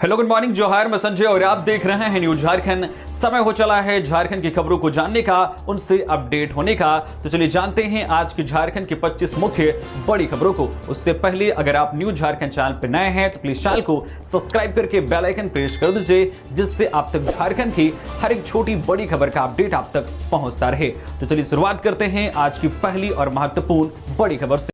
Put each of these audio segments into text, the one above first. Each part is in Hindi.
हेलो, गुड मॉर्निंग, जोहार। मैं संजय और आप देख रहे हैं न्यूज झारखंड। समय हो चला है झारखंड की खबरों को जानने का, उनसे अपडेट होने का। तो चलिए जानते हैं आज की झारखंड की 25 मुख्य बड़ी खबरों को। उससे पहले अगर आप न्यूज झारखंड चैनल पर नए हैं तो प्लीज चैनल को सब्सक्राइब करके बेल आइकन प्रेस कर दीजिए, जिससे आप तक झारखंड की हर एक छोटी बड़ी खबर का अपडेट आप तक पहुंचता रहे। तो चलिए शुरुआत करते हैं आज की पहली और महत्वपूर्ण बड़ी खबर से।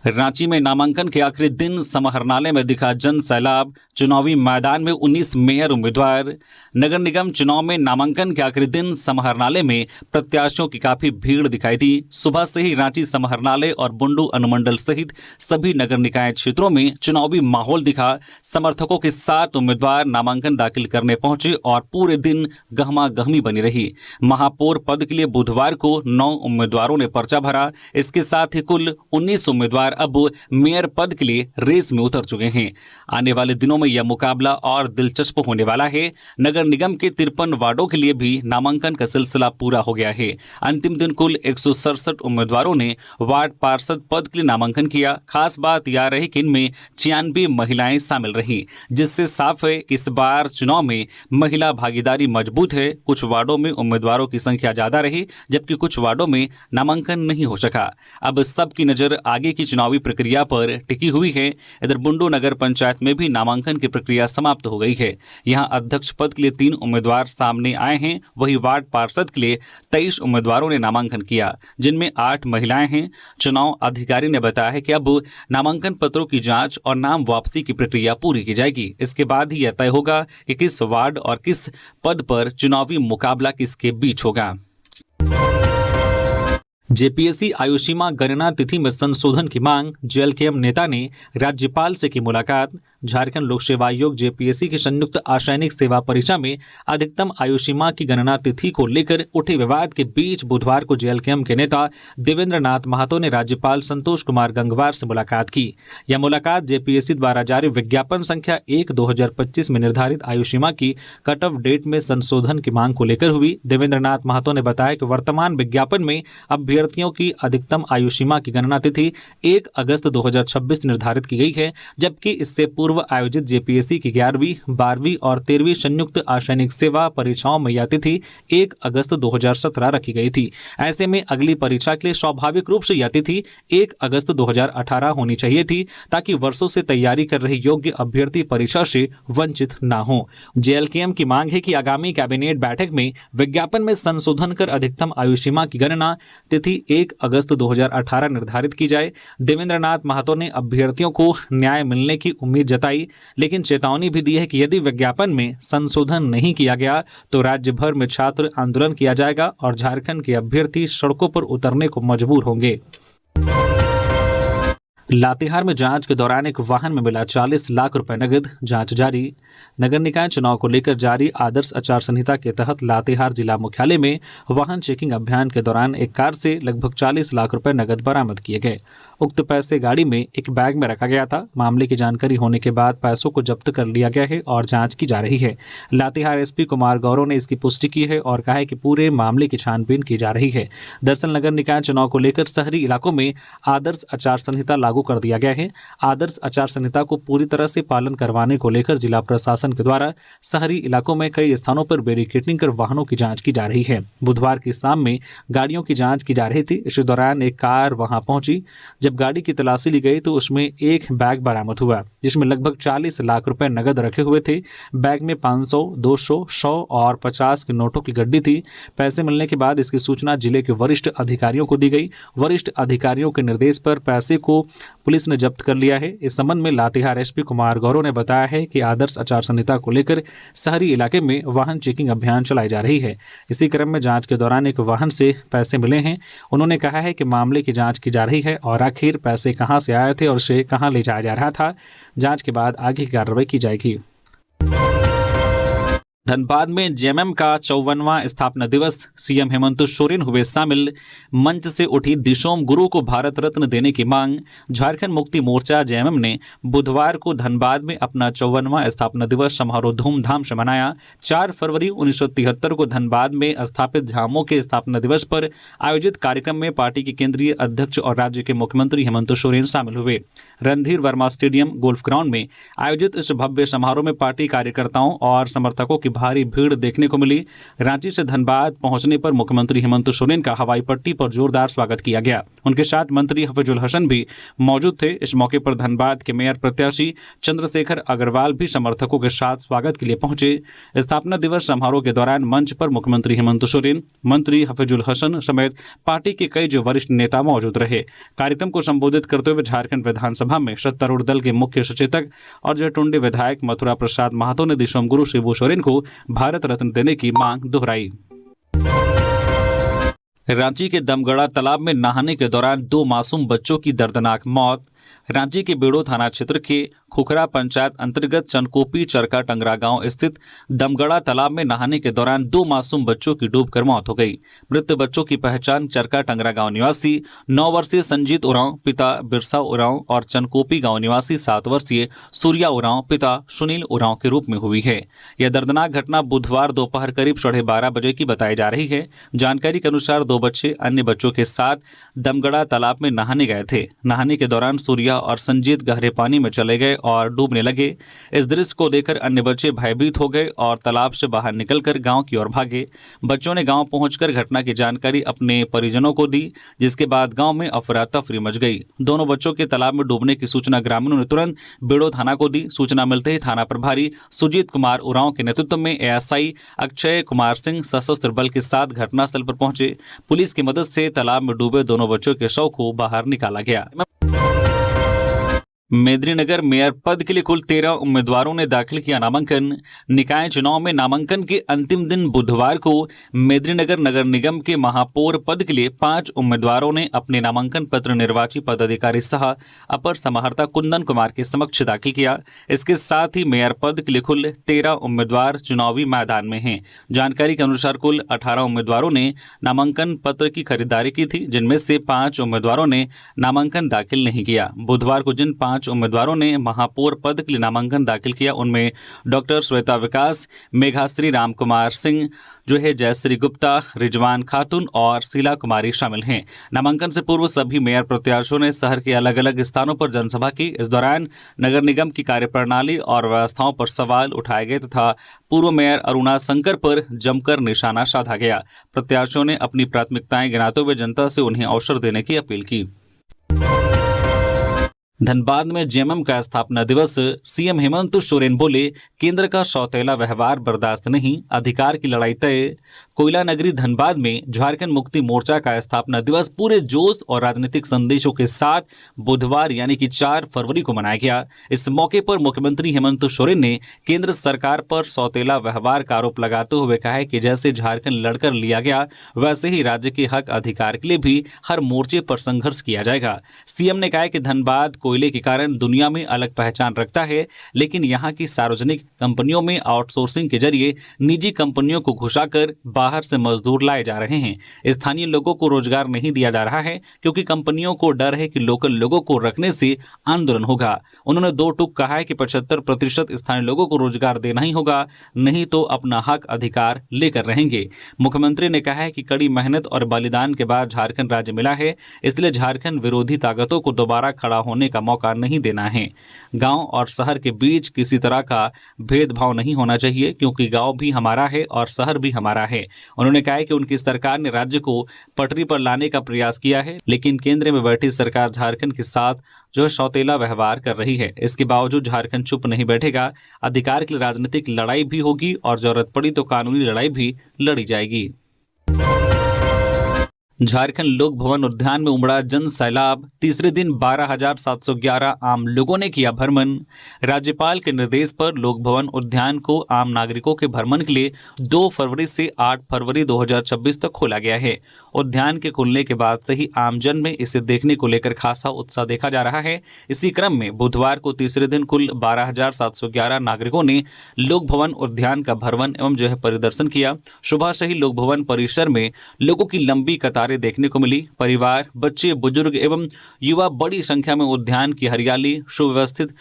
रांची में नामांकन के आखिरी दिन समाहरणालय में दिखा जन सैलाब। चुनावी मैदान में 19 मेयर उम्मीदवार। नगर निगम चुनाव में नामांकन के आखिरी दिन समाहरणालय में प्रत्याशियों की काफी भीड़ दिखाई दी। सुबह से ही रांची समाहरणालय और बुंडू अनुमंडल सहित सभी नगर निकाय क्षेत्रों में चुनावी माहौल दिखा। समर्थकों के साथ उम्मीदवार नामांकन दाखिल करने पहुंचे और पूरे दिन गहमा गहमी बनी रही। महापौर पद के लिए बुधवार को 9 उम्मीदवारों ने पर्चा भरा। इसके साथ ही कुल 19 उम्मीदवार अब मेयर पद के लिए रेस में उतर चुके हैं। आने वाले दिनों में यह मुकाबला और दिलचस्प होने वाला है। नगर निगम के 53 वार्डों के लिए भी नामांकन का सिलसिला पूरा हो गया है। अंतिम दिन कुल 167 उम्मीदवारों ने वार्ड पार्षद पद के लिए नामांकन किया। खास बात यह रही कि इनमें 96 महिलाएं शामिल रही, जिससे साफ है कि इस बार चुनाव में महिला भागीदारी मजबूत है। कुछ वार्डों में उम्मीदवारों की संख्या ज्यादा रही, जबकि कुछ वार्डों में नामांकन नहीं हो सका। अब सबकी नजर आगे की चुनावी प्रक्रिया पर टिकी हुई है। इधर बुंडू नगर पंचायत में भी नामांकन की प्रक्रिया समाप्त हो गई है। यहां अध्यक्ष पद के लिए 3 उम्मीदवार सामने आए हैं। वहीं वार्ड पार्षद के लिए 23 उम्मीदवारों ने नामांकन किया, जिनमें 8 महिलाएं हैं। चुनाव अधिकारी ने बताया है कि अब नामांकन पत्रों की जांच और नाम वापसी की प्रक्रिया पूरी की जाएगी। इसके बाद ही यह तय होगा कि किस वार्ड और किस पद पर चुनावी मुकाबला किसके बीच होगा। जेपीएससी आयुषीमा गणना तिथि में संशोधन की मांग। जेएलकेएम नेता ने राज्यपाल से की मुलाकात। झारखंड लोक सेवा आयोग जेपीएससी की संयुक्त आसैनिक सेवा परीक्षा में अधिकतम आयुषीमा की गणना तिथि को लेकर उठे विवाद के बीच बुधवार को जेएलकेएम के नेता देवेंद्र नाथ महतो ने राज्यपाल संतोष कुमार गंगवार से मुलाकात की। यह मुलाकात जेपीएससी द्वारा जारी विज्ञापन संख्या 1/2025 में निर्धारित आयुषीमा की कट ऑफ डेट में संशोधन की मांग को लेकर हुई। देवेंद्र नाथ महतो ने बताया कि वर्तमान विज्ञापन में अभ्यर्थियों की अधिकतम आयुषीमा की गणना तिथि 1 अगस्त 2026 निर्धारित की गई है, जबकि इससे पूर्व आयोजित जेपीएससी की 11वीं, 12वीं और 13वीं संयुक्त आसैनिक सेवा परीक्षाओं में यह तिथि 1 अगस्त 2017 रखी गई थी। ऐसे में अगली परीक्षा के लिए स्वाभाविक रूप से यह तिथि 1 अगस्त 2018 होनी चाहिए थी, ताकि वर्षों से तैयारी कर रहे योग्य अभ्यर्थी परीक्षा से वंचित न हो। जेएलकेएम की मांग है कि आगामी कैबिनेट बैठक में विज्ञापन में संशोधन कर अधिकतम आयुषीमा की गणना तिथि 1 अगस्त 2018 निर्धारित की जाए। देवेंद्र नाथ महतो ने अभ्यर्थियों को न्याय मिलने की उम्मीद जताई, लेकिन चेतावनी भी दी है कि यदि विज्ञापन में संशोधन नहीं किया गया तो राज्य भर में छात्र आंदोलन किया जाएगा और झारखंड के अभ्यर्थी सड़कों पर उतरने को मजबूर होंगे। लातेहार में जांच के दौरान एक वाहन में मिला 40 लाख रुपए नगद। जांच जारी। नगर निकाय चुनाव को लेकर जारी आदर्श आचार संहिता के तहत लातेहार जिला मुख्यालय में वाहन चेकिंग अभियान के दौरान एक कार से लगभग 40 लाख रुपए नगद बरामद किए गए। उक्त पैसे गाड़ी में एक बैग में रखा गया था। मामले की जानकारी होने के बाद पैसों को जब्त कर लिया गया है और जांच की जा रही है। लातेहार एसपी कुमार गौरव ने इसकी पुष्टि की है और कहा है कि पूरे मामले की छानबीन की जा रही है। दरअसल नगर निकाय चुनाव को लेकर शहरी इलाकों में आदर्श आचार संहिता लागू कर दिया गया है। आदर्श आचार संहिता को पूरी तरह से पालन करवाने को लेकर जिला प्रशासन के द्वारा शहरी इलाकों में कई स्थानों पर बैरिकेडिंग कर वाहनों की जांच की जा रही है। बुधवार की शाम में गाड़ियों की जांच की जा रही थी। इसी दौरान एक कार वहां पहुंची। जब गाड़ी की तलाशी ली गई तो उसमें एक बैग बरामद हुआ, जिसमें लगभग 40 लाख रुपए नगद रखे हुए थे। बैग में 500, 200, 100 और 50 के नोटों की गड्डी थी। पैसे मिलने के बाद इसकी सूचना जिले के वरिष्ठ अधिकारियों को दी गई। वरिष्ठ अधिकारियों के निर्देश पर पैसे को पुलिस ने जब्त कर लिया है। इस संबंध में लातेहार एसपी कुमार गौरव ने बताया है कि आदर्श आचार संहिता को लेकर शहरी इलाके में वाहन चेकिंग अभियान चलाई जा रही है। इसी क्रम में जांच के दौरान एक वाहन से पैसे मिले हैं। उन्होंने कहा है कि मामले की जांच की जा रही है और आखिर पैसे कहां से आए थे और उसे कहां ले जाया जा रहा था। जांच के बाद आगे की कार्रवाई की जाएगी। धनबाद में जेएमएम का 54वां स्थापना दिवस, सीएम हेमंत सोरेन हुए शामिल। मंच से उठी दिशोम गुरु को भारत रत्न देने की मांग। झारखंड मुक्ति मोर्चा जेएमएम ने बुधवार को धनबाद में अपना 54वां स्थापना दिवस समारोह धूमधाम से मनाया। 4 फरवरी 1973 को धनबाद में स्थापित झामो के स्थापना दिवस पर आयोजित कार्यक्रम में पार्टी के केंद्रीय अध्यक्ष और राज्य के मुख्यमंत्री हेमंत सोरेन शामिल हुए। Randhir Verma stadium golf ground में आयोजित इस भव्य समारोह में पार्टी कार्यकर्ताओं और समर्थकों की भारी भीड़ देखने को मिली। रांची से धनबाद पहुंचने पर मुख्यमंत्री हेमंत सोरेन का हवाई पट्टी पर जोरदार स्वागत किया गया। उनके साथ मंत्री हफीजुल हसन भी मौजूद थे। इस मौके पर धनबाद के मेयर प्रत्याशी चंद्रशेखर अग्रवाल भी समर्थकों के साथ स्वागत के लिए पहुंचे। स्थापना दिवस समारोह के दौरान मंच पर मुख्यमंत्री हेमंत सोरेन, मंत्री हफीजुल हसन समेत पार्टी के कई जो वरिष्ठ नेता मौजूद रहे। कार्यक्रम को संबोधित करते हुए झारखंड विधानसभा में सत्तारूढ़ दल के मुख्य सचेतक और जयटुंडी विधायक मथुरा प्रसाद महतो ने दिशोम गुरु शिबू सोरेन को भारत रत्न देने की मांग दोहराई। रांची के दमगड़ा तालाब में नहाने के दौरान 2 मासूम बच्चों की दर्दनाक मौत। रांची के बेड़ो थाना क्षेत्र के खुखरा पंचायत अंतर्गत चनकोपी चरका टंगरा गांव स्थित दमगड़ा तालाब में नहाने के दौरान 2 मासूम बच्चों की डूबकर मौत हो गई। मृत बच्चों की पहचान चरका टंगरा गांव निवासी 9 वर्षीय संजीत उरांव पिता बिरसा उरांव और चनकोपी गांव निवासी 7 वर्षीय सूर्या उरांव पिता सुनील उरांव के रूप में हुई है। यह दर्दनाक घटना बुधवार दोपहर करीब 12:30 बजे की बताई जा रही है। जानकारी के अनुसार 2 बच्चे अन्य बच्चों के साथ दमगड़ा तालाब में नहाने गए थे। नहाने के दौरान सूर्या और संजीत गहरे पानी में चले गए और डूबने लगे। इस दृश्य को देखकर अन्य बच्चे भयभीत हो गए और तालाब से बाहर निकलकर गांव की ओर भागे। बच्चों ने गांव पहुंचकर घटना की जानकारी अपने परिजनों को दी, जिसके बाद गांव में अफरा तफरी मच गई। दोनों बच्चों के तालाब में डूबने की सूचना ग्रामीणों ने तुरंत बेड़ो थाना को दी। सूचना मिलते ही थाना प्रभारी सुजीत कुमार उरांव के नेतृत्व में एएसआई अक्षय कुमार सिंह सशस्त्र बल के साथ घटनास्थल पर पहुंचे। पुलिस की मदद से तालाब में डूबे दोनों बच्चों के शव को बाहर निकाला गया। मेदिनीनगर मेयर पद के लिए कुल 13 उम्मीदवारों ने दाखिल किया नामांकन। निकाय चुनाव में नामांकन के अंतिम दिन बुधवार को मेदिनीनगर नगर निगम के महापौर पद के लिए 5 उम्मीदवारों ने अपने नामांकन पत्र निर्वाची पदाधिकारी सह अपर समाहर्ता कुंदन कुमार के समक्ष दाखिल किया। इसके साथ ही मेयर पद के लिए कुल 13 उम्मीदवार चुनावी मैदान में हैं। जानकारी के अनुसार कुल 18 उम्मीदवारों ने नामांकन पत्र की खरीदारी की थी, जिनमें से 5 उम्मीदवारों ने नामांकन दाखिल नहीं किया। बुधवार को जिन 5 उम्मीदवारों ने महापौर पद के लिए नामांकन दाखिल किया, उनमें डॉक्टर श्वेता विकास, मेघाश्री राम कुमार सिंह, जो है जयश्री गुप्ता, रिजवान खातून और शीला कुमारी शामिल हैं। नामांकन से पूर्व सभी मेयर प्रत्याशियों ने शहर के अलग अलग स्थानों पर जनसभा की। इस दौरान नगर निगम की कार्यप्रणाली और व्यवस्थाओं पर सवाल उठाए गए तथा पूर्व मेयर अरुणा शंकर पर जमकर निशाना साधा गया। प्रत्याशियों ने अपनी प्राथमिकताएं गिनाते हुए जनता से उन्हें अवसर देने की अपील की। धनबाद में जेएमएम का स्थापना दिवस, सीएम हेमंत सोरेन बोले केंद्र का सौतेला व्यवहार बर्दाश्त नहीं, अधिकार की लड़ाई तय। कोयला नगरी धनबाद में झारखंड मुक्ति मोर्चा का स्थापना दिवस पूरे जोश और राजनीतिक संदेशों के साथ बुधवार यानी कि 4 फरवरी को मनाया गया। इस मौके पर मुख्यमंत्री हेमंत सोरेन ने केंद्र सरकार पर सौतेला व्यवहार का आरोप लगाते हुए कहा है कि जैसे झारखंड लड़कर लिया गया, वैसे ही राज्य के हक अधिकार के लिए भी हर मोर्चे पर संघर्ष किया जाएगा। सीएम ने कहा कि धनबाद कोयले के कारण दुनिया में अलग पहचान रखता है, लेकिन यहाँ की सार्वजनिक कंपनियों में आउटसोर्सिंग के जरिए निजी कंपनियों को घुसाकर बाहर से मजदूर लाए जा रहे हैं। स्थानीय लोगों को रोजगार नहीं दिया जा रहा है क्योंकि कंपनियों को डर है कि लोकल लोगों को रखने से आंदोलन होगा। उन्होंने 2 टूक कहा है कि 75% स्थानीय लोगों को रोजगार देना ही होगा, नहीं तो अपना हक अधिकार लेकर रहेंगे। मुख्यमंत्री ने कहा है कि कड़ी मेहनत और बलिदान के बाद झारखंड राज्य मिला है, इसलिए झारखंड विरोधी ताकतों को दोबारा खड़ा होने का मौका नहीं देना है। गांव और शहर के बीच किसी तरह का भेदभाव नहीं होना चाहिए क्योंकि गांव भी हमारा है और शहर भी हमारा है। उन्होंने कहा कि उनकी सरकार ने राज्य को पटरी पर लाने का प्रयास किया है, लेकिन केंद्र में बैठी सरकार झारखंड के साथ जो सौतेला व्यवहार कर रही है। इसके बावजूद झारखंड चुप नहीं बैठेगा। अधिकार के लिए राजनीतिक लड़ाई भी होगी और जरूरत पड़ी तो कानूनी लड़ाई भी लड़ी जाएगी। झारखंड लोक भवन उद्यान में उमड़ा जन सैलाब, तीसरे दिन 12,711 आम लोगों ने किया भ्रमण। राज्यपाल के निर्देश पर लोक भवन उद्यान को आम नागरिकों के भ्रमण के लिए 2 फरवरी से 8 फरवरी 2026 तक खोला गया है। उद्यान के खुलने के बाद से ही आमजन में इसे देखने को लेकर खासा उत्साह देखा जा रहा है। इसी क्रम में बुधवार को तीसरे दिन कुल 12,711 नागरिकों ने लोक भवन उद्यान का भ्रमण एवं परिदर्शन किया। सुबह से ही लोक भवन परिसर में लोगों की लंबी कतारें देखने को मिली। परिवार, बच्चे, बुजुर्ग एवं युवा बड़ी संख्या में उद्यान की हरियाली, सुव्यवस्थित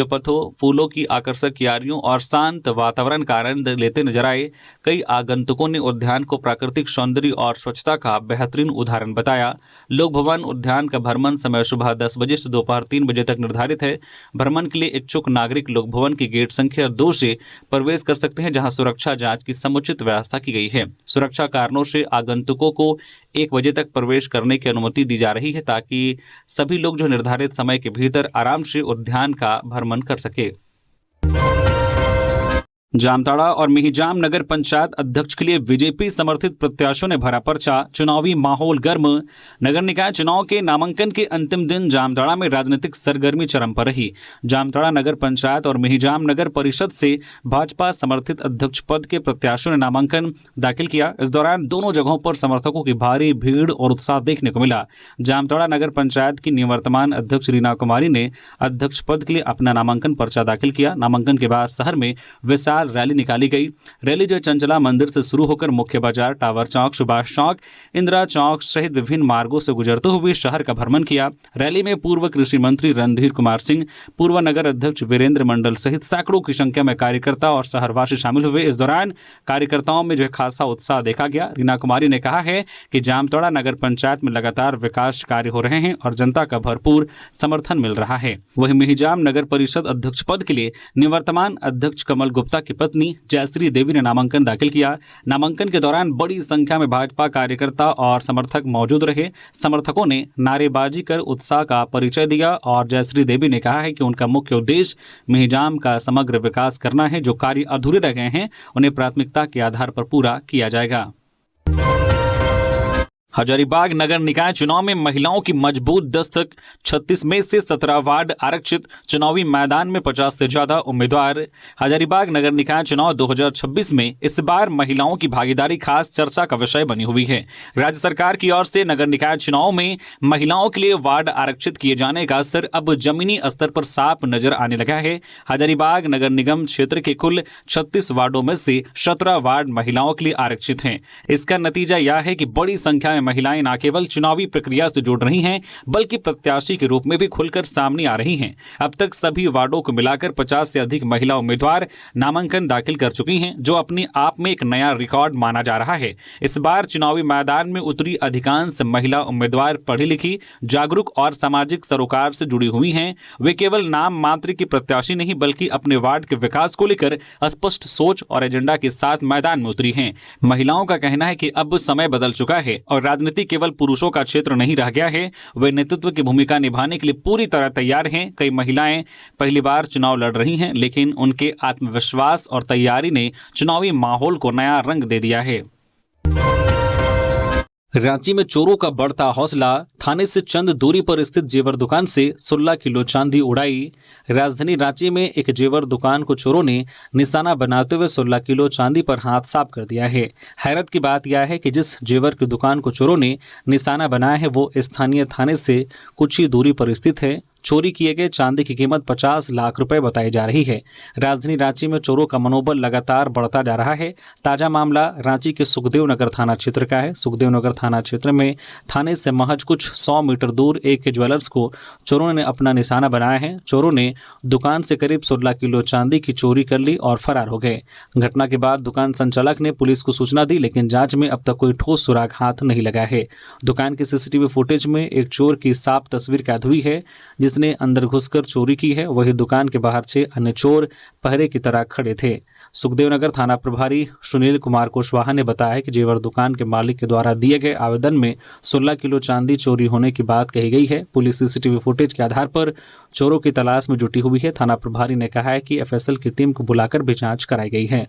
पथों, फूलों की आकर्षक क्यारियों और शांत वातावरण का आनंद लेते नजर आए। कई आगंतुकों ने उद्यान को प्राकृतिक सौंदर्य और स्वच्छता का बेहतरीन उदाहरण बताया। लोक भवन उद्यान का भ्रमण समय सुबह 10 बजे से दोपहर 3 बजे तक निर्धारित है। भ्रमण के लिए इच्छुक नागरिक लोक भवन की गेट संख्या 2 से प्रवेश कर सकते हैं, जहां सुरक्षा जांच की समुचित व्यवस्था की गई है। सुरक्षा कारणों से आगंतुकों को 1 बजे तक प्रवेश करने की अनुमति दी जा रही है, ताकि सभी लोग निर्धारित समय के भीतर आराम से उद्यान का भ्रमण कर सके। जामताड़ा और मिहिजाम नगर पंचायत अध्यक्ष के लिए बीजेपी समर्थित प्रत्याशियों ने भरा पर्चा, चुनावी माहौल गर्म। नगर निकाय चुनाव के नामांकन के अंतिम दिन जामताड़ा में राजनीतिक सरगर्मी चरम पर रही। जामताड़ा नगर पंचायत और मिहिजाम नगर परिषद से भाजपा समर्थित अध्यक्ष पद के प्रत्याशियों ने नामांकन दाखिल किया। इस दौरान दोनों जगहों पर समर्थकों की भारी भीड़ और उत्साह देखने को मिला। जामताड़ा नगर पंचायत की निवर्तमान अध्यक्ष रीना कुमारी ने अध्यक्ष पद के लिए अपना नामांकन पर्चा दाखिल किया। नामांकन के बाद शहर में विशाल रैली निकाली गई। रैली चंचला मंदिर से शुरू होकर मुख्य बाजार, टावर चौक, सुभाष चौक, इंदिरा चौक सहित विभिन्न मार्गों से गुजरते हुए शहर का भ्रमण किया। रैली में पूर्व कृषि मंत्री रणधीर कुमार सिंह, पूर्व नगर अध्यक्ष वीरेंद्र मंडल सहित सैकड़ों की संख्या में कार्यकर्ता और शहरवासी शामिल हुए। इस दौरान कार्यकर्ताओं में खासा उत्साह देखा गया। रीना कुमारी ने कहा है कि जामताड़ा नगर पंचायत में लगातार विकास कार्य हो रहे हैं और जनता का भरपूर समर्थन मिल रहा है। वहीं मिहिजाम नगर परिषद अध्यक्ष पद के लिए निवर्तमान अध्यक्ष कमल गुप्ता की पत्नी जयश्री देवी ने नामांकन दाखिल किया। नामांकन के दौरान बड़ी संख्या में भाजपा कार्यकर्ता और समर्थक मौजूद रहे। समर्थकों ने नारेबाजी कर उत्साह का परिचय दिया और जयश्री देवी ने कहा है कि उनका मुख्य उद्देश्य मिहिजाम का समग्र विकास करना है। जो कार्य अधूरे रह गए हैं उन्हें प्राथमिकता के आधार पर पूरा किया जाएगा। हजारीबाग नगर निकाय चुनाव में महिलाओं की मजबूत दस्तक, 36 में से 17 वार्ड आरक्षित, चुनावी मैदान में 50 से ज्यादा उम्मीदवार। हजारीबाग नगर निकाय चुनाव 2026 में इस बार महिलाओं की भागीदारी खास चर्चा का विषय बनी हुई है। राज्य सरकार की ओर से नगर निकाय चुनाव में महिलाओं के लिए वार्ड आरक्षित किए जाने का असर अब जमीनी स्तर पर साफ नजर आने लगा है। हजारीबाग नगर निगम क्षेत्र के कुल 36 वार्डों में से 17 वार्ड महिलाओं के लिए आरक्षित हैं। इसका नतीजा यह है कि बड़ी संख्या में महिलाएं न केवल चुनावी प्रक्रिया से जुड़ रही हैं, बल्कि प्रत्याशी के रूप में भी खुलकर सामने आ रही हैं। अब तक सभी वार्डों को मिलाकर 50 से अधिक महिला उम्मीदवार नामांकन दाखिल कर चुकी हैं, जो अपने आप में एक नया रिकॉर्ड माना जा रहा है। इस बार चुनावी मैदान में उतरी अधिकांश महिला उम्मीदवार पढ़ी लिखी, जागरूक और सामाजिक सरोकार से जुड़ी हुई हैं। वे केवल नाम मात्र की प्रत्याशी नहीं, बल्कि अपने वार्ड के विकास को लेकर स्पष्ट सोच और एजेंडा के साथ मैदान में उतरी हैं। महिलाओं का कहना है कि अब समय बदल चुका है और राजनीति केवल पुरुषों का क्षेत्र नहीं रह गया है। वे नेतृत्व की भूमिका निभाने के लिए पूरी तरह तैयार हैं। कई महिलाएं पहली बार चुनाव लड़ रही हैं, लेकिन उनके आत्मविश्वास और तैयारी ने चुनावी माहौल को नया रंग दे दिया है। रांची में चोरों का बढ़ता हौसला, थाने से चंद दूरी पर स्थित जेवर दुकान से 16 किलो चांदी उड़ाई। राजधानी रांची में एक जेवर दुकान को चोरों ने निशाना बनाते हुए 16 किलो चांदी पर हाथ साफ कर दिया है। हैरत की बात यह है कि जिस जेवर की दुकान को चोरों ने निशाना बनाया है वो स्थानीय थाने से कुछ ही दूरी पर स्थित है। चोरी किए गए चांदी की कीमत 50 लाख रुपए बताई जा रही है। राजधानी रांची में चोरों का मनोबल लगातार बढ़ता जा रहा है। ताजा मामला रांची के सुखदेव नगर थाना क्षेत्र का है। सुखदेव नगर थाना क्षेत्र में थाने से महज कुछ 100 मीटर दूर एक ज्वेलर्स को चोरों ने अपना निशाना बनाया है। चोरों ने दुकान से करीब 16 किलो चांदी की चोरी कर ली और फरार हो गए। घटना के बाद दुकान संचालक ने पुलिस को सूचना दी, लेकिन जांच में अब तक कोई ठोस सुराग हाथ नहीं लगा है। दुकान की सीसीटीवी फुटेज में एक चोर की साफ तस्वीर कैद हुई है, जिसने अंदर घुसकर चोरी की है। वही दुकान के बाहर 6 अन्य चोर पहरे की तरह खड़े थे। सुखदेवनगर थाना प्रभारी सुनील कुमार कुशवाहा ने बताया कि जेवर दुकान के मालिक के द्वारा दिए गए आवेदन में 16 किलो चांदी चोरी होने की बात कही गई है। पुलिस सीसीटीवी फुटेज के आधार पर चोरों की तलाश में जुटी हुई है। थाना प्रभारी ने कहा है कि एफएसएल की टीम को बुलाकर भी जांच कराई गई है।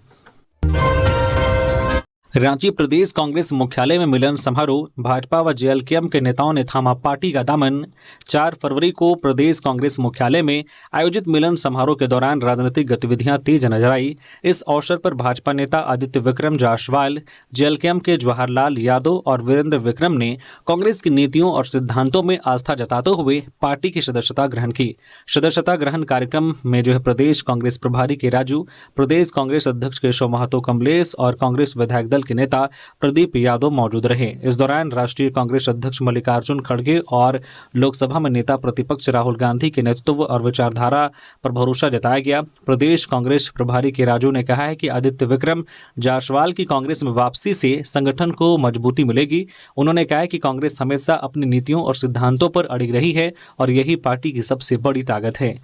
रांची प्रदेश कांग्रेस मुख्यालय में मिलन समारोह, भाजपा व जेएलकेएम के नेताओं ने थामा पार्टी का दामन। 4 फरवरी को प्रदेश कांग्रेस मुख्यालय में आयोजित मिलन समारोह के दौरान राजनीतिक गतिविधियां तेज नजर आई। इस अवसर पर भाजपा नेता आदित्य विक्रम जायसवाल, जेएलकेएम के जवाहरलाल यादव और वीरेंद्र विक्रम ने कांग्रेस की नीतियों और सिद्धांतों में आस्था जताते हुए पार्टी की सदस्यता ग्रहण की। सदस्यता ग्रहण कार्यक्रम में प्रदेश कांग्रेस प्रभारी के राजू, प्रदेश कांग्रेस अध्यक्ष केशव महतो कमलेश और कांग्रेस विधायक दल के नेता प्रदीप यादव मौजूद रहे। इस दौरान राष्ट्रीय कांग्रेस अध्यक्ष मल्लिकार्जुन खड़गे और लोकसभा में नेता प्रतिपक्ष राहुल गांधी के नेतृत्व और विचारधारा पर भरोसा जताया गया। प्रदेश कांग्रेस प्रभारी के राजू ने कहा है कि आदित्य विक्रम जायसवाल की कांग्रेस में वापसी से संगठन को मजबूती मिलेगी। उन्होंने कहा कि कांग्रेस हमेशा अपनी नीतियों और सिद्धांतों पर अड़ी रही है और यही पार्टी की सबसे बड़ी ताकत है।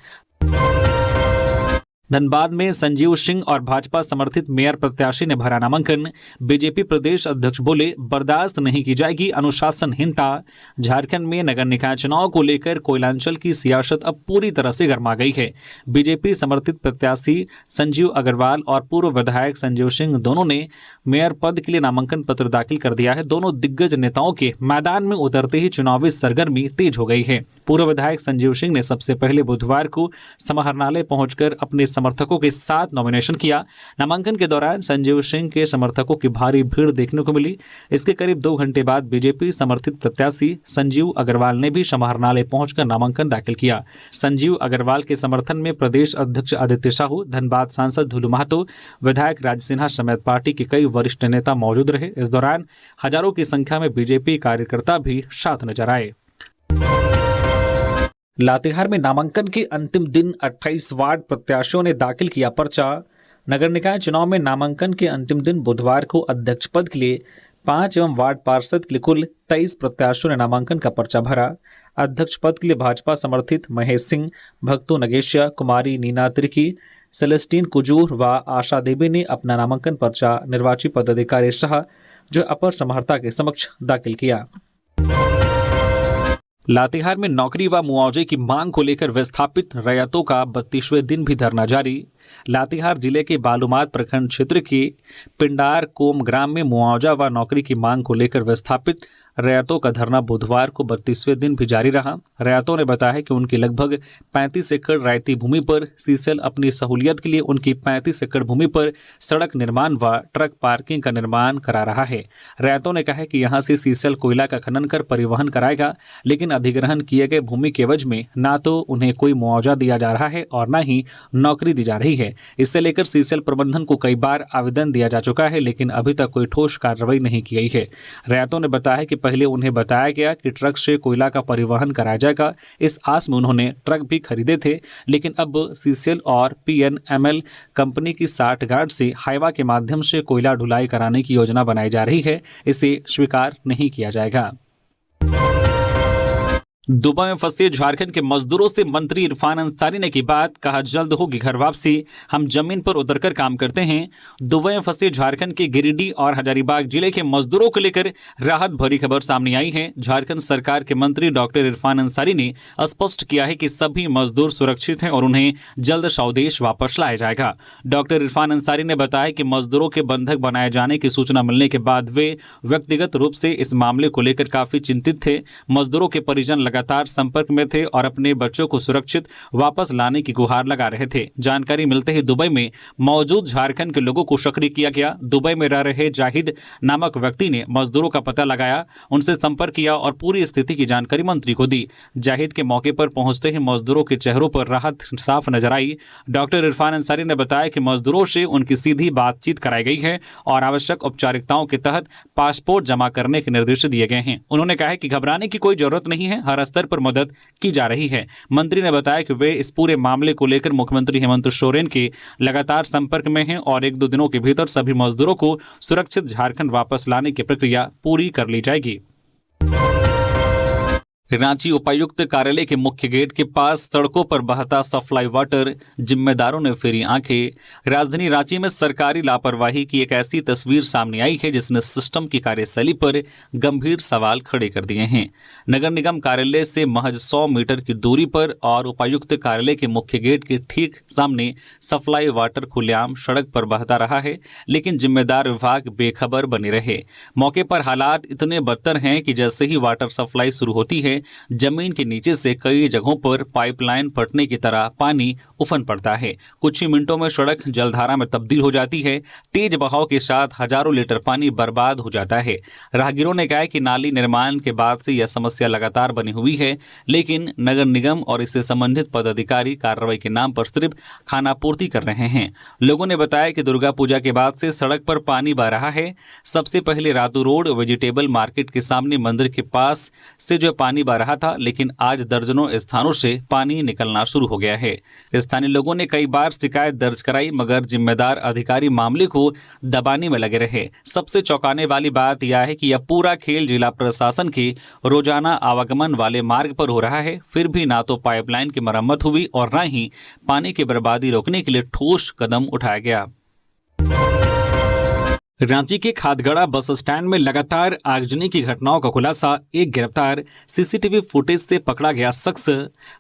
धनबाद में संजीव सिंह और भाजपा समर्थित मेयर प्रत्याशी ने भरा नामांकन। बीजेपी प्रदेश अध्यक्ष बोले, बर्दाश्त नहीं की जाएगी अनुशासनहीनता। झारखंड में नगर निकाय चुनाव को लेकर कोयलांचल की सियासत अब पूरी तरह से गर्मा गई है। बीजेपी समर्थित प्रत्याशी संजीव अग्रवाल और पूर्व विधायक संजीव सिंह दोनों ने मेयर पद के लिए नामांकन पत्र दाखिल कर दिया है। दोनों दिग्गज नेताओं के मैदान में उतरते ही चुनावी सरगर्मी तेज हो गई है। पूर्व विधायक संजीव सिंह ने सबसे पहले बुधवार को समाहरणालय पहुंचकर अपने समर्थकों के साथ नॉमिनेशन किया। नामांकन के दौरान संजीव सिंह के समर्थकों की भारी भीड़ देखने को मिली। इसके करीब 2 घंटे बाद बीजेपी समर्थित प्रत्याशी संजीव अग्रवाल ने भी समाहरणालय पहुंचकर नामांकन दाखिल किया। संजीव अग्रवाल के समर्थन में प्रदेश अध्यक्ष आदित्य साहू, धनबाद सांसद धुलू महतो, विधायक राज सिन्हा समेत पार्टी के कई वरिष्ठ नेता मौजूद रहे। इस दौरान हजारों की संख्या में बीजेपी कार्यकर्ता भी साथ नजर आए। लातेहार में नामांकन के अंतिम दिन 28 वार्ड प्रत्याशियों ने दाखिल किया पर्चा। नगर निकाय चुनाव में नामांकन के अंतिम दिन बुधवार को अध्यक्ष पद के लिए 5 एवं वार्ड पार्षद के लिए कुल 23 प्रत्याशियों ने नामांकन का पर्चा भरा। अध्यक्ष पद के लिए भाजपा समर्थित महेश सिंह, भक्तू नगेशिया, कुमारी नीना तिर्की, सेलेस्टीन कुजूर व आशा देवी ने अपना नामांकन पर्चा निर्वाची पदाधिकारी शाह जो अपर समाहर्ता के समक्ष दाखिल किया। लातेहार में नौकरी व मुआवजे की मांग को लेकर विस्थापित रैयतों का 32वें दिन भी धरना जारी। लातेहार जिले के बालूमाथ प्रखंड क्षेत्र के पिंडार कोम ग्राम में मुआवजा व नौकरी की मांग को लेकर विस्थापित रैयतों का धरना बुधवार को 32वें दिन भी जारी रहा। रैयतों ने बताया कि उनकी लगभग 35 एकड़ रैयती भूमि पर सीसेल अपनी सहूलियत के लिए उनकी 35 एकड़ भूमि पर सड़क निर्माण व ट्रक पार्किंग का निर्माण करा रहा है। रैयतों ने कहा कि यहां से सीसेल कोयला का खनन कर परिवहन कराएगा, लेकिन अधिग्रहण किए गए भूमि के एवज में न तो उन्हें कोई मुआवजा दिया जा रहा है और न ही नौकरी दी जा रही है। इससे लेकर सीसेल प्रबंधन को कई बार आवेदन दिया जा चुका है, लेकिन अभी तक कोई ठोस कार्रवाई नहीं की गई है। रैयतों ने बताया कि पहले उन्हें बताया गया कि ट्रक से कोयला का परिवहन कराया जाएगा। इस आस में उन्होंने ट्रक भी खरीदे थे, लेकिन अब सीसीएल और पीएनएमएल कंपनी की 60 गार्ड से हाईवा के माध्यम से कोयला ढुलाई कराने की योजना बनाई जा रही है। इसे स्वीकार नहीं किया जाएगा। दुबई में फंसे झारखंड के मजदूरों से मंत्री इरफान अंसारी ने की बात, कहा जल्द होगी घर वापसी, हम जमीन पर उतरकर काम करते हैं। दुबई में फंसे झारखंड के गिरिडीह और हजारीबाग जिले के मजदूरों को लेकर राहत भरी खबर सामने आई है। झारखंड सरकार के मंत्री डॉक्टर इरफान अंसारी ने स्पष्ट किया है कि सभी मजदूर सुरक्षित हैं और उन्हें जल्द स्वदेश वापस लाया जाएगा। डॉक्टर इरफान अंसारी ने बताया कि मजदूरों के बंधक बनाए जाने की सूचना मिलने के बाद वे व्यक्तिगत रूप से इस मामले को लेकर काफी चिंतित थे। मजदूरों के परिजन लगातार संपर्क में थे और अपने बच्चों को सुरक्षित वापस लाने की गुहार लगा रहे थे। जानकारी मिलते ही दुबई में मौजूद झारखंड के लोगों को सक्रिय किया गया। दुबई में रह रहे जाहिद नामक व्यक्ति ने मजदूरों का पता लगाया, उनसे संपर्क किया और पूरी स्थिति की जानकारी मंत्री को दी। जाहिद के मौके पर पहुंचते ही मजदूरों के चेहरों पर राहत साफ नजर आई। डॉक्टर इरफान अंसारी ने बताया कि मजदूरों से उनकी सीधी बातचीत कराई गई है और आवश्यक औपचारिकताओं के तहत पासपोर्ट जमा करने के निर्देश दिए गए हैं। उन्होंने कहा कि घबराने की कोई जरूरत नहीं है, हर स्तर पर मदद की जा रही है। मंत्री ने बताया कि वे इस पूरे मामले को लेकर मुख्यमंत्री हेमंत सोरेन के लगातार संपर्क में हैं और 1-2 दिनों के भीतर सभी मजदूरों को सुरक्षित झारखंड वापस लाने की प्रक्रिया पूरी कर ली जाएगी। रांची उपायुक्त कार्यालय के मुख्य गेट के पास सड़कों पर बहता सप्लाई वाटर, जिम्मेदारों ने फेरी आंखें। राजधानी रांची में सरकारी लापरवाही की एक ऐसी तस्वीर सामने आई है जिसने सिस्टम की कार्यशैली पर गंभीर सवाल खड़े कर दिए हैं। नगर निगम कार्यालय से महज 100 मीटर की दूरी पर और उपायुक्त कार्यालय के मुख्य गेट के ठीक सामने सप्लाई वाटर खुलेआम सड़क पर बहता रहा है, लेकिन जिम्मेदार विभाग बेखबर बने रहे। मौके पर हालात इतने बदतर हैं कि जैसे ही वाटर सप्लाई शुरू होती है, जमीन के नीचे से कई जगहों पर पाइपलाइन फटने की तरह पानी उफन पड़ता है। कुछ ही मिनटों में सड़क जलधारा में तब्दील हो जाती है। तेज बहाव के साथ हजारों लीटर पानी बर्बाद हो जाता है। राहगीरों ने कहा कि नाली निर्माण के बाद से यह समस्या लगातार बनी हुई है, लेकिन नगर निगम और इससे संबंधित पदाधिकारी कार्रवाई के नाम पर सिर्फ खानापूर्ति कर रहे हैं। लोगों ने बताया कि दुर्गा पूजा के बाद से सड़क पर पानी बह रहा है। सबसे पहले रातू रोड वेजिटेबल मार्केट के सामने मंदिर के पास से जो पानी बह रहा था, लेकिन आज दर्जनों स्थानों से पानी निकलना शुरू हो गया है। स्थानीय लोगों ने कई बार शिकायत दर्ज कराई, मगर जिम्मेदार अधिकारी मामले को दबाने में लगे रहे। सबसे चौंकाने वाली बात यह है कि यह पूरा खेल जिला प्रशासन के रोजाना आवागमन वाले मार्ग पर हो रहा है। फिर भी ना तो पाइपलाइन की मरम्मत हुई और न ही पानी की बर्बादी रोकने के लिए ठोस कदम उठाया गया। रांची के खादगड़ा बस स्टैंड में लगातार आगजनी की घटनाओं का खुलासा, एक गिरफ्तार, सीसीटीवी फुटेज से पकड़ा गया शख्स।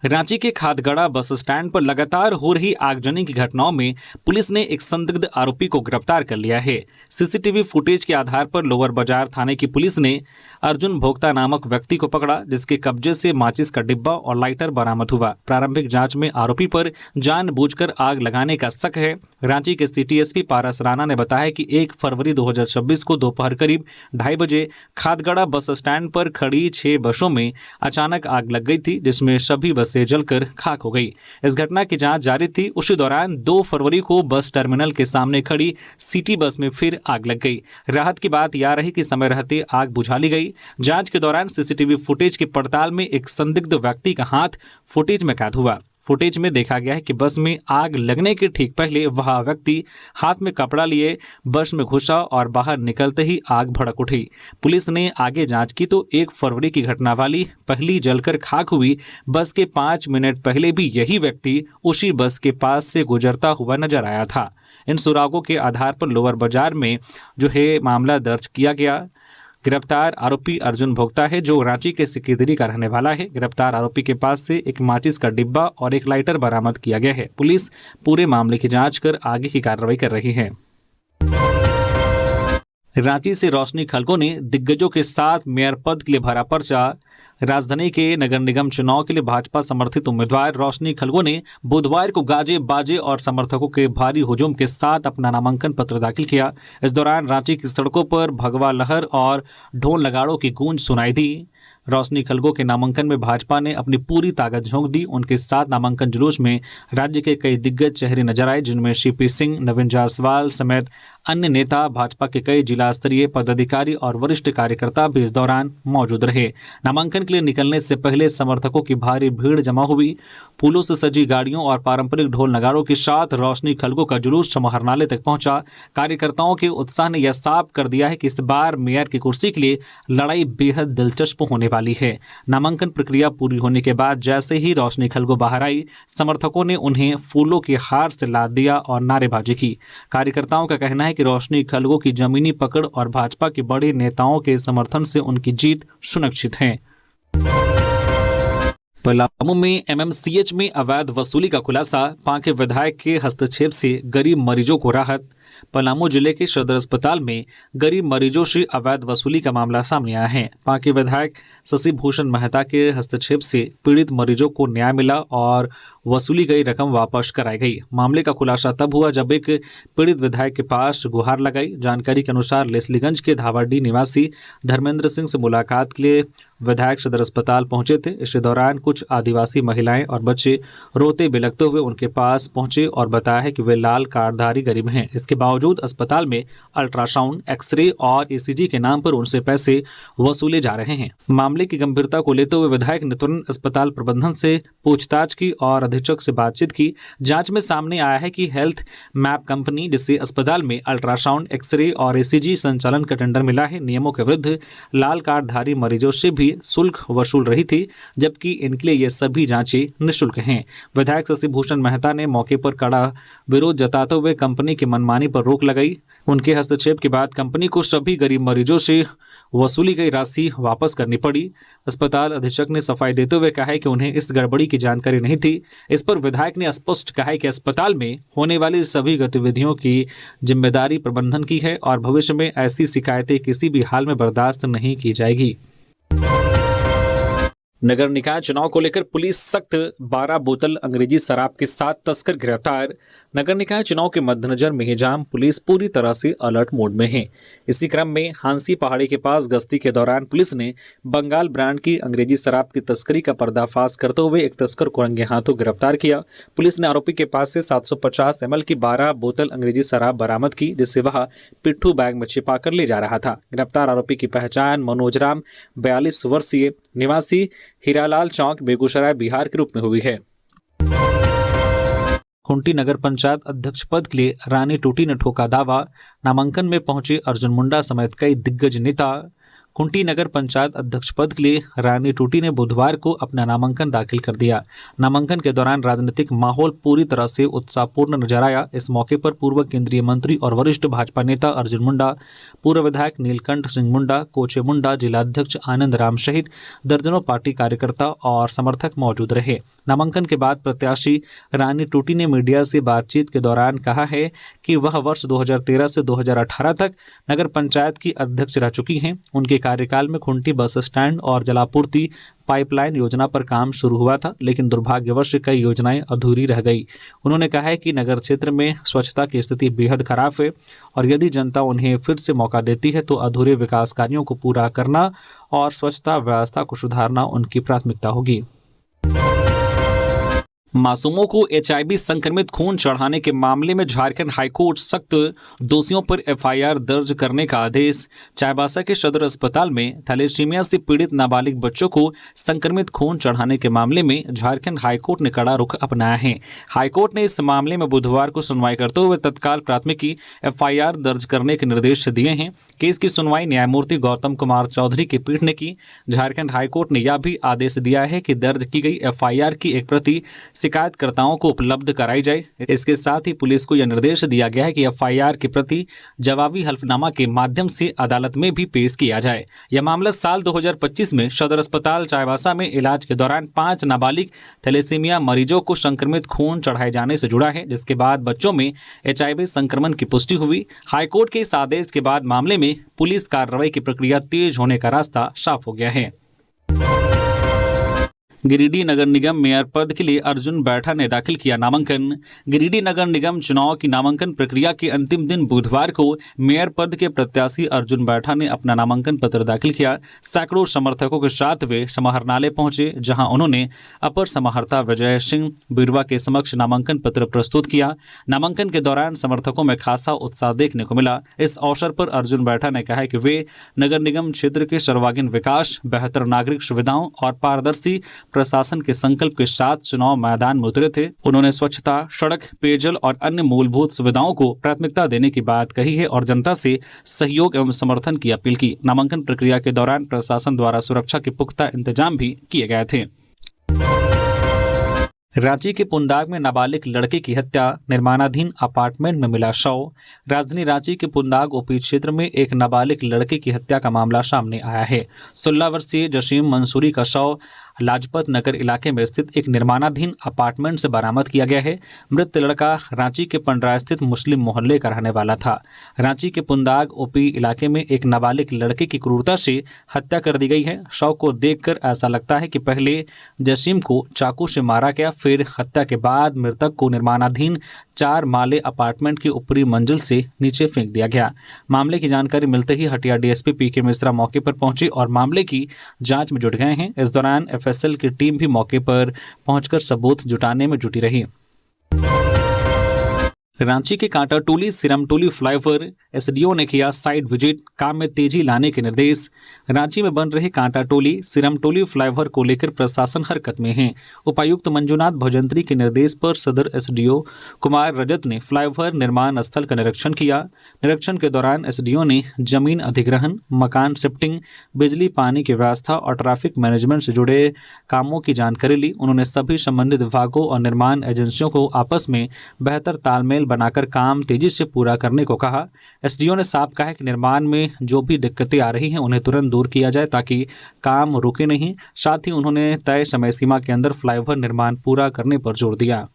रांची के खादगड़ा बस स्टैंड पर लगातार हो रही आगजनी की घटनाओं में पुलिस ने एक संदिग्ध आरोपी को गिरफ्तार कर लिया है। सीसीटीवी फुटेज के आधार पर लोअर बाजार थाने की पुलिस ने अर्जुन भोक्ता नामक व्यक्ति को पकड़ा, जिसके कब्जे से माचिस का डिब्बा और लाइटर बरामद हुआ। प्रारंभिक जांच में आरोपी पर जानबूझकर आग लगाने का शक है। रांची के सिटी एसपी पारस राणा ने बताया कि 1 फरवरी 2026 को दोपहर करीब 2:30 बजे खादगड़ा बस स्टैंड पर खड़ी 6 बसों में अचानक आग लग गई थी, जिसमें सभी बसें जलकर खाक हो गई। इस घटना की जांच जारी थी। उसी दौरान 2 फरवरी को बस टर्मिनल के सामने खड़ी सिटी बस में फिर आग लग गई। राहत की बात यह रही कि समय रहते आग बुझा ली गई। जांच के दौरान सीसीटीवी फुटेज की पड़ताल में एक संदिग्ध व्यक्ति का हाथ फुटेज में कैद हुआ। फुटेज में देखा गया है कि बस में आग लगने के ठीक पहले वह व्यक्ति हाथ में कपड़ा लिए बस में घुसा और बाहर निकलते ही आग भड़क उठी। पुलिस ने आगे जांच की तो 1 फरवरी की घटना वाली पहली जलकर खाक हुई बस के 5 मिनट पहले भी यही व्यक्ति उसी बस के पास से गुजरता हुआ नजर आया था। इन सुरागों के आधार पर लोअर बाजार में जो है मामला दर्ज किया गया। गिरफ्तार आरोपी अर्जुन भोक्ता है, जो रांची के सिकिदरी का रहने वाला है। गिरफ्तार आरोपी के पास से एक माचिस का डिब्बा और एक लाइटर बरामद किया गया है। पुलिस पूरे मामले की जांच कर आगे की कार्रवाई कर रही है। रांची से रोशनी खलगो ने दिग्गजों के साथ मेयर पद के लिए भरा पर्चा। राजधानी के नगर निगम चुनाव के लिए भाजपा समर्थित उम्मीदवार रोशनी खलगो ने बुधवार को गाजे बाजे और समर्थकों के भारी हुजूम के साथ अपना नामांकन पत्र दाखिल किया। इस दौरान रांची की सड़कों पर भगवा लहर और ढोल नगाड़ों की गूंज सुनाई दी। रोशनी खलगो के नामांकन में भाजपा ने अपनी पूरी ताकत झोंक दी। उनके साथ नामांकन जुलूस में राज्य के कई दिग्गज चेहरे नजर आए, जिनमें सीपी सिंह, नवीन जायसवाल समेत अन्य नेता, भाजपा के कई जिला स्तरीय पदाधिकारी और वरिष्ठ कार्यकर्ता भी इस दौरान मौजूद रहे। नामांकन के लिए निकलने से पहले समर्थकों की भारी भीड़ जमा हुई। फूलों से सजी गाड़ियों और पारंपरिक ढोल नगाड़ों के साथ रोशनी खलगो का जुलूस समाहरणालय तक पहुंचा। कार्यकर्ताओं के उत्साह ने यह साफ कर दिया है कि इस बार मेयर की कुर्सी के लिए लड़ाई बेहद दिलचस्प होने वाली है। नामांकन प्रक्रिया पूरी होने के बाद जैसे ही रोशनी खलगो बाहर आई, समर्थकों ने उन्हें फूलों के हार से लाद दिया और नारेबाजी की। कार्यकर्ताओं का कहना है कि रोशनी खलगो की जमीनी पकड़ और भाजपा के बड़े नेताओं के समर्थन से उनकी जीत सुनिश्चित है। पलामू में एमएमसीएच में अवैध वसूली का खुलासा, पांके विधायक के हस्तक्षेप से गरीब मरीजों को राहत। पलामू जिले के सदर अस्पताल में गरीब मरीजों से अवैध वसूली का मामला सामने आया है। पांके विधायक शशि भूषण मेहता के हस्तक्षेप से पीड़ित मरीजों को न्याय मिला और वसूली गई रकम वापस कराई गई। मामले का खुलासा तब हुआ जब एक पीड़ित विधायक के पास गुहार लगाई। जानकारी के अनुसार लेस्लीगंज के धावाडी निवासी धर्मेंद्र सिंह से मुलाकात के लिए विधायक सदर अस्पताल पहुंचे थे। इस दौरान कुछ आदिवासी महिलाएं और बच्चे रोते बिलखते हुए उनके पास पहुंचे और बताया है कि वे लाल कार्डधारी गरीब हैं। इसके इसके बावजूद अस्पताल में अल्ट्रासाउंड, एक्सरे और ईसीजी के नाम पर उनसे पैसे वसूले जा रहे हैं। मामले की गंभीरता को लेते हुए विधायक ने तुरंत अस्पताल प्रबंधन से पूछताछ की और अधीक्षक से बातचीत की। जांच में सामने आया है कि हेल्थ मैप कंपनी, जिससे अस्पताल में अल्ट्रासाउंड, एक्सरे और ईसीजी संचालन का टेंडर मिला है, नियमों के विरुद्ध लाल कार्डधारी मरीजों से भी शुल्क वसूल रही थी, जबकि इनके लिए ये सभी जांचें निःशुल्क हैं। विधायक शशि भूषण मेहता ने मौके पर कड़ा विरोध जताते हुए कंपनी की मनमानी पर रोक लगाई। उनके हस्तक्षेप के बाद कंपनी को सभी गरीब मरीजों से वसूली गई राशि वापस करनी पड़ी। अस्पताल अधीक्षक ने सफाई देते हुए कहा है कि उन्हें इस गड़बड़ी की जानकारी नहीं थी। इस पर विधायक ने स्पष्ट कहा है कि अस्पताल में होने वाली सभी गतिविधियों की जिम्मेदारी प्रबंधन की है और भविष्य में ऐसी शिकायतें किसी भी हाल में बर्दाश्त नहीं की जाएगी। नगर निकाय चुनाव को लेकर पुलिस सख्त, 12 बोतल अंग्रेजी शराब के साथ तस्कर गिरफ्तार। नगर निकाय चुनाव के मद्देनजर मेहजाम पुलिस पूरी तरह से अलर्ट मोड में है। इसी क्रम में हांसी पहाड़ी के पास गश्ती के दौरान पुलिस ने बंगाल ब्रांड की अंग्रेजी शराब की तस्करी का पर्दाफाश करते हुए एक तस्कर को रंगे हाथों गिरफ्तार किया। पुलिस ने आरोपी के पास से 750 ml की 12 बोतल अंग्रेजी शराब बरामद की, जिसे वह पिट्ठू बैग में छिपा कर ले जा रहा था। गिरफ्तार आरोपी की पहचान मनोज राम, 42 वर्षीय, निवासी हीरालाल चौक, बेगूसराय, बिहार के रूप में हुई है। खूंटी नगर पंचायत अध्यक्ष पद के लिए रानी टूटी ने ठोका दावा। नामांकन में पहुंचे अर्जुन मुंडा समेत कई दिग्गज नेता। खूंटी नगर पंचायत अध्यक्ष पद के लिए रानी टूटी ने बुधवार को अपना नामांकन दाखिल कर दिया। नामांकन के दौरान राजनीतिक माहौल पूरी तरह से उत्साहपूर्ण नजर आया। इस मौके पर पूर्व केंद्रीय मंत्री और वरिष्ठ भाजपा नेता अर्जुन मुंडा, पूर्व विधायक नीलकंठ सिंह मुंडा, कोचे मुंडा, जिलाध्यक्ष आनंद राम सहित दर्जनों पार्टी कार्यकर्ता और समर्थक मौजूद रहे। नामांकन के बाद प्रत्याशी रानी टूटी ने मीडिया से बातचीत के दौरान कहा है कि वह वर्ष 2013 से 2018 तक नगर पंचायत की अध्यक्ष रह चुकी हैं। उनके कार्यकाल में खूंटी बस स्टैंड और जलापूर्ति पाइपलाइन योजना पर काम शुरू हुआ था, लेकिन दुर्भाग्यवश कई योजनाएं अधूरी रह गई। उन्होंने कहा है कि नगर क्षेत्र में स्वच्छता की स्थिति बेहद खराब है और यदि जनता उन्हें फिर से मौका देती है तो अधूरे विकास कार्यों को पूरा करना और स्वच्छता व्यवस्था को सुधारना उनकी प्राथमिकता होगी। मासूमों को HIV संक्रमित खून चढ़ाने के मामले में झारखंड हाईकोर्ट सख्त, दोषियों पर FIR दर्ज करने का आदेश। चाईबासा के सदर अस्पताल में थैलेसीमिया से पीड़ित नाबालिग बच्चों को संक्रमित खून चढ़ाने के मामले में झारखंड हाईकोर्ट ने कड़ा रुख अपनाया है। हाईकोर्ट ने इस मामले में बुधवार को सुनवाई करते हुए तत्काल प्राथमिकी FIR दर्ज करने के निर्देश दिए हैं। केस की सुनवाई न्यायमूर्ति गौतम कुमार चौधरी की पीठ ने की। झारखंड हाईकोर्ट ने यह भी आदेश दिया है कि दर्ज की गई FIR की एक प्रति शिकायतकर्ताओं को उपलब्ध कराई जाए। इसके साथ ही पुलिस को यह निर्देश दिया गया है कि FIR की प्रति जवाबी हल्फनामा के माध्यम से अदालत में भी पेश किया जाए। यह मामला साल 2025 में सदर अस्पताल चाईबासा में इलाज के दौरान 5 नाबालिग थैलेसीमिया मरीजों को संक्रमित खून चढ़ाए जाने से जुड़ा है, जिसके बाद बच्चों में HIV संक्रमण की पुष्टि हुई। हाईकोर्ट के इस आदेश के बाद मामले में पुलिस कार्रवाई की प्रक्रिया तेज होने का रास्ता साफ हो गया है। गिरिडीह नगर निगम मेयर पद के लिए अर्जुन बैठा ने दाखिल किया नामांकन। गिरिडीह नगर निगम चुनाव की नामांकन प्रक्रिया के अंतिम दिन बुधवार को मेयर पद के प्रत्याशी अर्जुन बैठा ने अपना नामांकन पत्र दाखिल किया। सैकड़ों समर्थकों के साथ वे समाहरणालय पहुंचे, जहां उन्होंने अपर समाहर्ता विजय सिंह बिरवा के समक्ष नामांकन पत्र प्रस्तुत किया। नामांकन के दौरान समर्थकों में खासा उत्साह देखने को मिला। इस अवसर पर अर्जुन बैठा ने कहा कि वे नगर निगम क्षेत्र के सर्वांगीण विकास, बेहतर नागरिक सुविधाओं और पारदर्शी प्रशासन के संकल्प के साथ चुनाव मैदान में उतरे थे। उन्होंने स्वच्छता, सड़क, पेयजल और अन्य मूलभूत सुविधाओं को प्राथमिकता देने की बात कही है और जनता से सहयोग एवं समर्थन की अपील की। नामांकन प्रक्रिया के दौरान प्रशासन द्वारा सुरक्षा के पुख्ता इंतजाम भी किए गए थे। रांची के पुंदाग में नाबालिग लड़के की हत्या, निर्माणाधीन अपार्टमेंट में मिला शव। राजधानी रांची के पुंदाग ओपी क्षेत्र में एक नाबालिग लड़के की हत्या का मामला सामने आया है। 16 वर्षीय जसीम मंसूरी का शव लाजपत नगर इलाके में स्थित एक निर्माणाधीन अपार्टमेंट से बरामद किया गया है। मृत लड़का रांची के पंडरा स्थित मुस्लिम मोहल्ले का रहने वाला था। रांची के पुंदाग ओपी इलाके में एक नाबालिग लड़के की क्रूरता से हत्या कर दी गई है। शव को देखकर ऐसा लगता है कि पहले जसीम को चाकू से मारा गया, फिर हत्या के बाद मृतक को निर्माणाधीन 4 माले अपार्टमेंट की ऊपरी मंजिल से नीचे फेंक दिया गया। मामले की जानकारी मिलते ही हटिया डीएसपी पीके मिश्रा मौके पर पहुंचे और मामले की जांच में जुट गए हैं। इस दौरान एफएसएल की टीम भी मौके पर पहुंचकर सबूत जुटाने में जुटी रही। रांची के कांटाटोली सिरमटोली फ्लाईओवर एसडीओ ने किया साइट विजिट, काम में तेजी लाने के निर्देश। रांची में बन रहे कांटाटोली सिरमटोली फ्लाईओवर को लेकर प्रशासन हरकत में है। उपायुक्त मंजुनाथ भजंत्री के निर्देश पर सदर एसडीओ कुमार रजत ने फ्लाईओवर निर्माण स्थल का निरीक्षण किया। निरीक्षण के दौरान एसडीओ ने जमीन अधिग्रहण, मकान शिफ्टिंग, बिजली पानी की व्यवस्था और ट्रैफिक मैनेजमेंट से जुड़े कामों की जानकारी ली। उन्होंने सभी संबंधित विभागों और निर्माण एजेंसियों को आपस में बेहतर तालमेल बनाकर काम तेजी से पूरा करने को कहा। एसडीओ ने साफ कहा कि निर्माण में जो भी दिक्कतें आ रही हैं उन्हें तुरंत दूर किया जाए ताकि काम रुके नहीं। साथ ही उन्होंने तय समय सीमा के अंदर फ्लाईओवर निर्माण पूरा करने पर जोर दिया।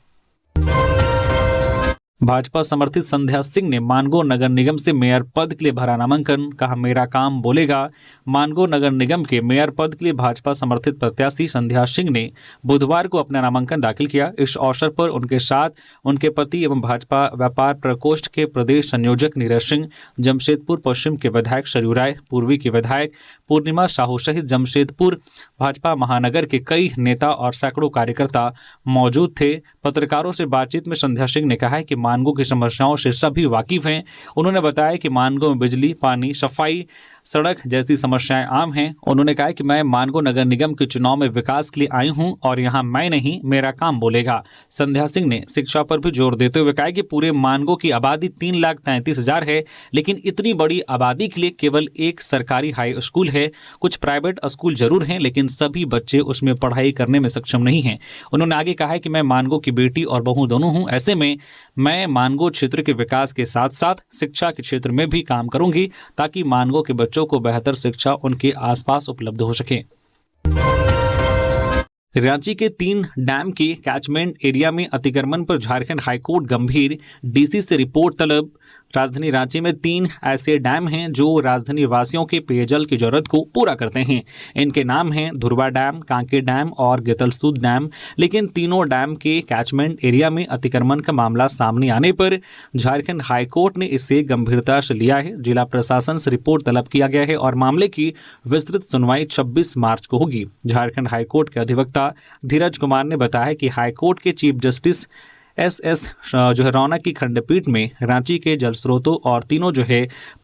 भाजपा समर्थित संध्या सिंह ने मानगो नगर निगम से मेयर पद के लिए भरा नामांकन, कहा मेरा काम बोलेगा। मानगो नगर निगम के मेयर पद के लिए भाजपा समर्थित प्रत्याशी संध्या सिंह ने बुधवार को अपना नामांकन दाखिल किया। इस अवसर पर उनके साथ उनके पति एवं भाजपा व्यापार प्रकोष्ठ के प्रदेश संयोजक नीरज सिंह, जमशेदपुर पश्चिम के विधायक सरयू राय, पूर्वी के विधायक पूर्णिमा साहू सहित जमशेदपुर भाजपा महानगर के कई नेता और सैकड़ों कार्यकर्ता मौजूद थे। पत्रकारों से बातचीत में संध्या सिंह ने कहा कि मानगो की समस्याओं से सभी वाकिफ हैं। उन्होंने बताया कि मानगो में बिजली, पानी, सफाई, सड़क जैसी समस्याएं आम हैं। उन्होंने कहा कि मैं मानगो नगर निगम के चुनाव में विकास के लिए आई हूं और यहां मैं नहीं, मेरा काम बोलेगा। संध्या सिंह ने शिक्षा पर भी जोर देते हुए कहा कि पूरे मानगो की आबादी 3,33,000 है, लेकिन इतनी बड़ी आबादी के लिए केवल एक सरकारी हाई स्कूल है। कुछ प्राइवेट स्कूल जरूर हैं, लेकिन सभी बच्चे उसमें पढ़ाई करने में सक्षम नहीं हैं। उन्होंने आगे कहा कि मैं मानगो की बेटी और बहू दोनों हूं। ऐसे में मैं मानगो क्षेत्र के विकास के साथ साथ शिक्षा के क्षेत्र में भी काम करूंगी ताकि मानगो के बच्चों को बेहतर शिक्षा उनके आसपास उपलब्ध हो सके। रांची के 3 डैम के कैचमेंट एरिया में अतिक्रमण पर झारखंड हाईकोर्ट गंभीर, डीसी से रिपोर्ट तलब। राजधानी रांची में 3 ऐसे डैम हैं जो राजधानी वासियों के पेयजल की जरूरत को पूरा करते हैं। इनके नाम हैं धुरवा डैम, कांके डैम और गेतलसूद डैम। लेकिन तीनों डैम के कैचमेंट एरिया में अतिक्रमण का मामला सामने आने पर झारखंड हाईकोर्ट ने इसे गंभीरता से लिया है। जिला प्रशासन से रिपोर्ट तलब किया गया है और मामले की विस्तृत सुनवाई 26 मार्च को होगी। झारखंड हाईकोर्ट के अधिवक्ता धीरज कुमार ने बताया कि हाईकोर्ट के चीफ जस्टिस एस रौनक की खंडपीठ में रांची के जल स्रोतों और तीनों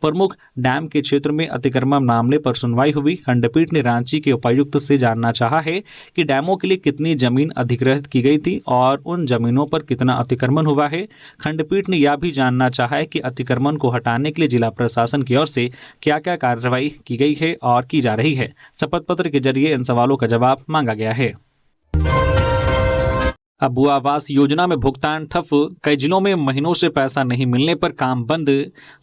प्रमुख डैम के क्षेत्र में अतिक्रमण मामले पर सुनवाई हुई। खंडपीठ ने रांची के उपायुक्त से जानना चाहा है कि डैमों के लिए कितनी जमीन अधिग्रहित की गई थी और उन जमीनों पर कितना अतिक्रमण हुआ है। खंडपीठ ने यह भी जानना चाहा है कि अतिक्रमण को हटाने के लिए जिला प्रशासन की ओर से क्या क्या कार्रवाई की गई है और की जा रही है। शपथ पत्र के जरिए इन सवालों का जवाब मांगा गया है। अबू आवास योजना में भुगतान ठप, कई जिलों में महीनों से पैसा नहीं मिलने पर काम बंद।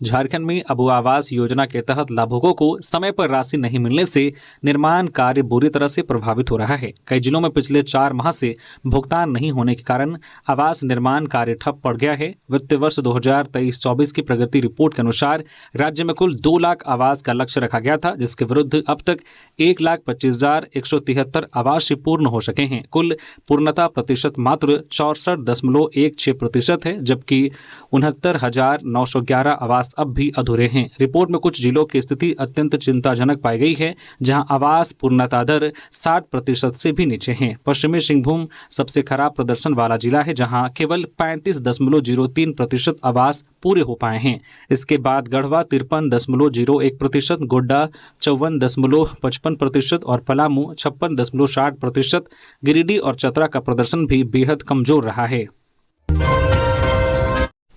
झारखंड में अबू आवास योजना के तहत लाभुकों को समय पर राशि नहीं मिलने से निर्माण कार्य बुरी तरह से प्रभावित हो रहा है। कई जिलों में पिछले 4 माह से भुगतान नहीं होने के कारण आवास निर्माण कार्य ठप पड़ गया है। वित्तीय वर्ष 2023-24 की प्रगति रिपोर्ट के अनुसार राज्य में कुल 2 लाख आवास का लक्ष्य रखा गया था, जिसके विरुद्ध अब तक 1,25,173 आवास पूर्ण हो सके हैं। कुल पूर्णता प्रतिशत मात्र 64.16% है, जबकि 69,911 आवास अब भी अधूरे हैं। रिपोर्ट में कुछ जिलों की स्थिति अत्यंत चिंताजनक पाई गई है, जहां आवास पूर्णता दर 60% से भी नीचे है। पश्चिमी सिंहभूम सबसे खराब प्रदर्शन वाला जिला है, जहां केवल 35.03% आवास पूरे हो पाए हैं। इसके बाद गढ़वा 53.01%, गोड्डा 54.55% और पलामू 56.60%। गिरिडीह और चतरा का प्रदर्शन भी बेहद कमजोर रहा है।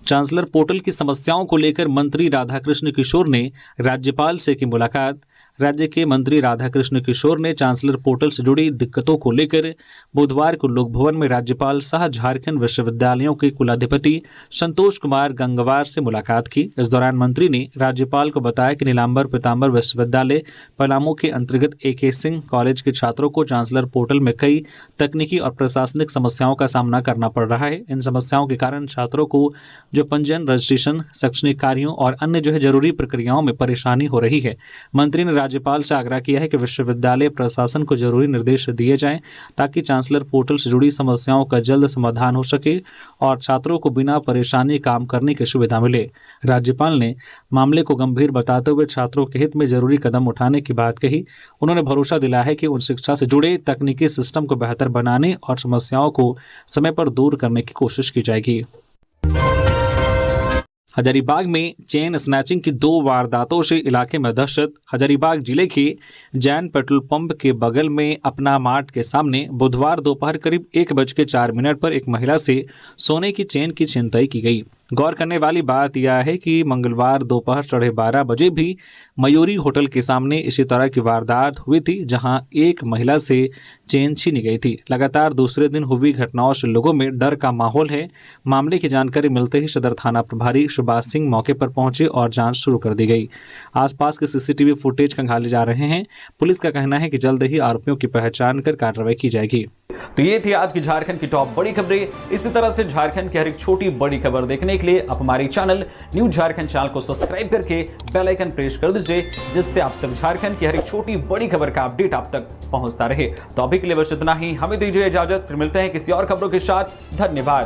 चांसलर पोर्टल की समस्याओं को लेकर मंत्री राधाकृष्ण किशोर ने राज्यपाल से की मुलाकात। राज्य के मंत्री राधाकृष्ण किशोर ने चांसलर पोर्टल से जुड़ी दिक्कतों को लेकर बुधवार को लोक भवन में राज्यपाल सह झारखंड विश्वविद्यालयों के कुलाधिपति संतोष कुमार गंगवार से मुलाकात की। इस दौरान मंत्री ने राज्यपाल को बताया कि नीलांबर पीतांबर विश्वविद्यालय पलामू के अंतर्गत AK सिंह कॉलेज के छात्रों को चांसलर पोर्टल में कई तकनीकी और प्रशासनिक समस्याओं का सामना करना पड़ रहा है। इन समस्याओं के कारण छात्रों को पंजीयन, रजिस्ट्रेशन, शैक्षणिक कार्यों और अन्य जरूरी प्रक्रियाओं में परेशानी हो रही है। मंत्री ने राज्यपाल से आग्रह किया है कि विश्वविद्यालय प्रशासन को जरूरी निर्देश दिए जाएं ताकि चांसलर पोर्टल से जुड़ी समस्याओं का जल्द समाधान हो सके और छात्रों को बिना परेशानी काम करने की सुविधा मिले। राज्यपाल ने मामले को गंभीर बताते हुए छात्रों के हित में जरूरी कदम उठाने की बात कही। उन्होंने भरोसा दिलाया है कि उन शिक्षा से जुड़े तकनीकी सिस्टम को बेहतर बनाने और समस्याओं को समय पर दूर करने की कोशिश की जाएगी। हजारीबाग में चेन स्नैचिंग की 2 वारदातों से इलाके में दहशत। हजारीबाग जिले के जैन पेट्रोल पंप के बगल में अपना मार्ट के सामने बुधवार दोपहर करीब 1:04 पर एक महिला से सोने की चेन की छिनतई की गई। गौर करने वाली बात यह है कि मंगलवार दोपहर 12:30 बजे भी मयूरी होटल के सामने इसी तरह की वारदात हुई थी, जहां एक महिला से चेन छीनी गई थी। लगातार दूसरे दिन हुई घटनाओं से लोगों में डर का माहौल है। मामले की जानकारी मिलते ही सदर थाना प्रभारी सुभाष सिंह मौके पर पहुंचे और जांच शुरू कर दी गई। आसपास के सीसीटीवी फुटेज खंगाले जा रहे हैं। पुलिस का कहना है कि जल्द ही आरोपियों की पहचान कर कार्रवाई की जाएगी। तो ये थी आज की झारखंड की टॉप बड़ी खबरें। इसी तरह से झारखंड की हर एक छोटी बड़ी खबर देखने के लिए आप हमारे चैनल न्यूज़ झारखंड चैनल को सब्सक्राइब करके बेल आइकन प्रेस कर दीजिए, जिससे आप तक झारखंड की हर एक छोटी बड़ी खबर का अपडेट आप तक पहुंचता रहे। तो अभी के लिए बस इतना ही, हमें दीजिए इजाजत, फिर मिलते हैं किसी और खबरों के साथ। धन्यवाद।